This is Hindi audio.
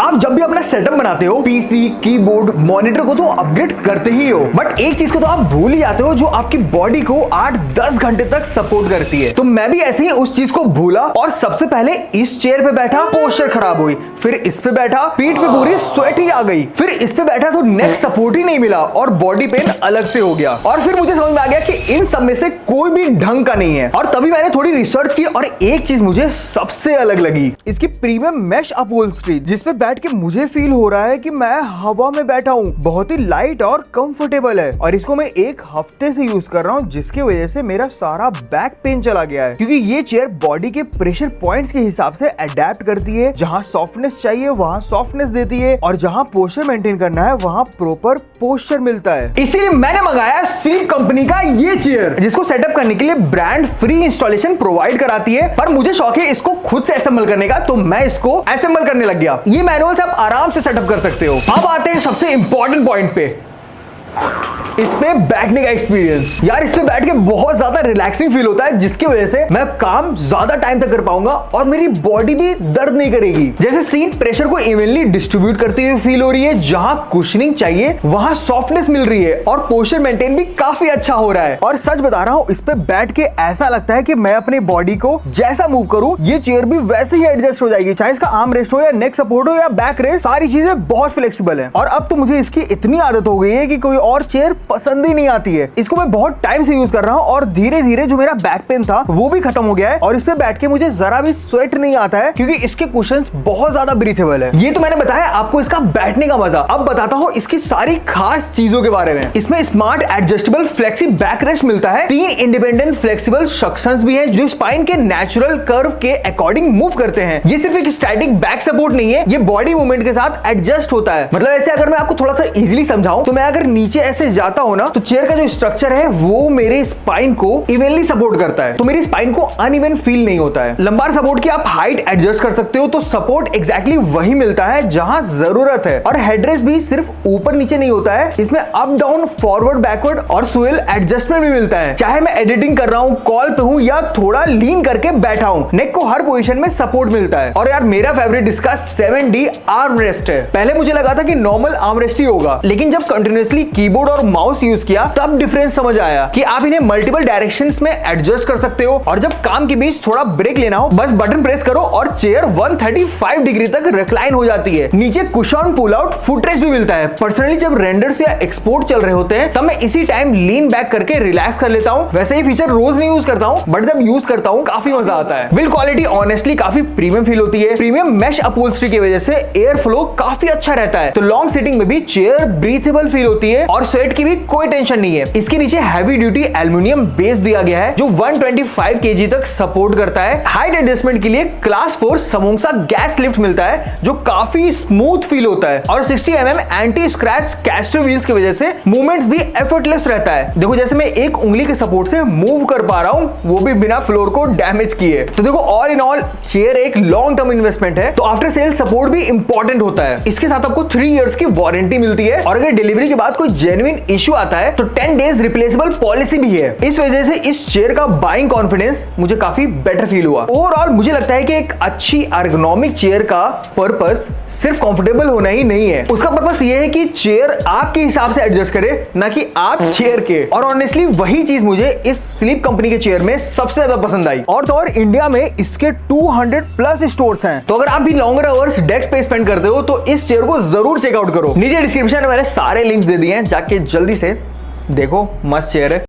आप जब भी अपना सेटअप बनाते हो, पीसी, कीबोर्ड, मॉनिटर को तो अपग्रेड करते ही हो, बट एक चीज को तो आप भूल ही जाते हो जो आपकी बॉडी को 8-10 घंटे तक सपोर्ट करती है। तो मैं भी ऐसे ही उस चीज को भूला और सबसे पहले इस चेयर पे बैठा, पोस्चर खराब हुई, फिर इस पे बैठा, पीठ पे पूरी स्वेट ही आ गई, फिर इस पे बैठा तो नेक सपोर्ट ही नहीं मिला और बॉडी पेन अलग से हो गया। और फिर मुझे समझ में आ गया कि इन सब में से कोई भी ढंग का नहीं है। और तभी मैंने थोड़ी रिसर्च की और एक चीज मुझे सबसे अलग लगी, इसकी प्रीमियम मेश अपहोल्स्ट्री, जिसपे बैठ के मुझे फील हो रहा है कि मैं हवा में बैठा हूँ। बहुत ही लाइट और कंफर्टेबल है और इसको मैं एक हफ्ते से यूज कर रहा हूँ, जिसकी वजह से मेरा सारा बैक पेन चला गया है। क्योंकि ये चेयर बॉडी के प्रेशर पॉइंट्स के हिसाब से अडेप्ट करती है। जहाँ सॉफ्टनेस चाहिए वहाँ सॉफ्टनेस देती है और जहाँ पोस्चर मेंटेन करना है वहाँ प्रॉपर पोस्चर मिलता है। इसीलिए मैंने मंगाया स्लीप कंपनी का ये चेयर, जिसको सेटअप करने के लिए ब्रांड फ्री इंस्टॉलेशन प्रोवाइड कराती है। पर मुझे शौक है इसको खुद से असेंबल करने का, तो मैं इसको असेंबल करने लग गया। ये मैनुअल से आप आराम से सेटअप कर सकते हो। अब आते हैं सबसे इंपॉर्टेंट पॉइंट पे, इस पे बैठने का एक्सपीरियंस। यार इस पे बैठ के बहुत ज्यादा रिलैक्सिंग फील होता है, जिसकी वजह से मैं काम ज्यादा टाइम तक कर पाऊंगा और मेरी बॉडी भी दर्द नहीं करेगी। जैसे सीट प्रेशर को इवनली डिस्ट्रीब्यूट करती हुई फील हो रही है, जहां कुशनिंग चाहिए वहां सॉफ्टनेस मिल रही है और पोस्चर मेंटेन भी काफी अच्छा हो रहा है। और सच बता रहा हूं, इस पे बैठ के ऐसा लगता है कि मैं अपनी बॉडी को जैसा मूव करूं, ये चेयर भी वैसे ही एडजस्ट हो जाएगी। चाहे इसका आर्म रेस्ट हो या नेक सपोर्ट हो या बैक रेस्ट, सारी चीजें बहुत फ्लेक्सिबल है। और अब तो मुझे इसकी इतनी आदत हो गई है कि कोई और चेयर पसंद ही नहीं आती है। इसको मैं बहुत टाइम से यूज कर रहा हूँ और धीरे धीरे जो मेरा बैक पेन था वो भी खत्म हो गया है और इस पे बैठ के मुझे जरा भी स्वेट नहीं आता है, क्योंकि इसके कुशन्स बहुत ज्यादा ब्रीथेबल है। ये तो मैंने बताया आपको इसका बैठने का मजा। अब बताता हूँ इसकी सारी खास चीजों के बारे में। इसमें smart adjustable flexi back rest मिलता है। 3 इंडिपेंडेंट फ्लेक्सिबल सक्शंस भी हैं जो स्पाइन के नेचुरल कर्व के अकॉर्डिंग मूव करते हैं। ये सिर्फ एक स्टैटिक बैक सपोर्ट नहीं है, ये बॉडी मूवमेंट के साथ एडजस्ट होता है। मतलब ऐसे अगर मैं आपको थोड़ा सा इजीली समझाऊं तो मैं अगर नीचे ऐसे जाता हूं ना, तो चेयर का जो स्ट्रक्चर है वो मेरे स्पाइन को इवनली सपोर्ट करता है, तो मेरी स्पाइन को अनइवन फील नहीं होता है। लंबार सपोर्ट की आप हाइट एडजस्ट कर सकते हो, तो सपोर्ट एग्जैक्टली वही मिलता है जहां जरूरत है। और हेडरेस्ट भी सिर्फ ऊपर नीचे नहीं होता है, इसमें अप डाउन फॉरवर्ड बैकवर्ड और स्वेल एडजस्टमेंट भी मिलता है। चाहे मैं एडिटिंग कर रहा हूं, कॉल पे हूं या थोड़ा लीन करके बैठा हूं, नेक को हर पोजीशन में सपोर्ट मिलता है। और यार मेरा फेवरेट इसका 7D आर्म रेस्ट है। पहले मुझे लगा था कि नॉर्मल आर्म रेस्ट ही होगा, लेकिन जब कंटिन्यूअसली कीबोर्ड और माउस यूज किया तब डिफरेंस समझ आया कि आप इन्हें मल्टीपल डायरेक्शंस में एडजस्ट कर सकते हो। और जब काम के बीच थोड़ा ब्रेक लेना हो, बस बटन प्रेस करो और चेयर 135 डिग्री तक रिक्लाइन हो जाती है। नीचे cushion pull out foot rest भी मिलता है। पर्सनली जब रेंडर्स या एक्सपोर्ट चल रहे होते हैं तब मैं इसी टाइम लीन बैक करके रिलैक्स कर लेता हूं। वैसे ये फीचर रोज नहीं यूज करता हूं, बट जब यूज करता हूं काफी मजा आता है। बिल्ड क्वालिटी ऑनेस्टली काफी प्रीमियम फील होती है। प्रीमियम मेश अपहोल्स्ट्री की वजह से एयर फ्लो काफी अच्छा रहता है, तो लॉन्ग सिटिंग में भी चेयर ब्रीथेबल फील होती है और स्वेट की भी कोई टेंशन नहीं है। इसके नीचे हैवी ड्यूटी एल्युमिनियम बेस दिया गया है जो 125 kg तक सपोर्ट करता है। हाइट एडजस्टमेंट के लिए क्लास 4 समोसा गैस लिफ्ट मिलता है जो काफी स्मूथ फील होता है और 60 mm anti scratch castor wheels की वजह से मूवमेंट्स भी एफर्टलेस रहता है। देखो जैसे मैं एक उंगली के सपोर्ट से मूव कर पा रहा हूं, वो भी बिना फ्लोर को डैमेज किए। तो देखो ऑल इन ऑल चेयर एक लॉन्ग टर्म इन्वेस्टमेंट है, तो आफ्टर सेल सपोर्ट भी इंपॉर्टेंट होता है। इसके साथ आपको 3 इयर्स की वारंटी मिलती है और अगर डिलीवरी के बाद कोई जेन्युइन इशू आता है तो 10 डेज रिप्लेसेबल पॉलिसी भी है। इस वजह से इस चेयर का बाइंग कॉन्फिडेंस मुझे काफी बेटर फील हुआ। ओवरऑल मुझे लगता है कि एक अच्छी एर्गोनॉमिक चेयर का पर्पस सिर्फ कंफर्टेबल होना ही नहीं है, उसका पर्पस ये है कि चेयर आपके हिसाब से एडजस्ट करे, ना कि आप चेयर के। और ऑनेस्टली वही चीज मुझे इस स्लीप कंपनी के चेयर में सबसे ज्यादा पसंद आई। और तो और इंडिया में इसके 200+ स्टोर्स हैं, तो अगर आप भी लॉन्गर आवर्स डेस्क पे स्पेंड करते हो तो इस चेयर को जरूर चेकआउट करो। नीचे डिस्क्रिप्शन में मैंने सारे लिंक्स दे दिए हैं, जाके जल्दी से देखो, मस्त चेयर है।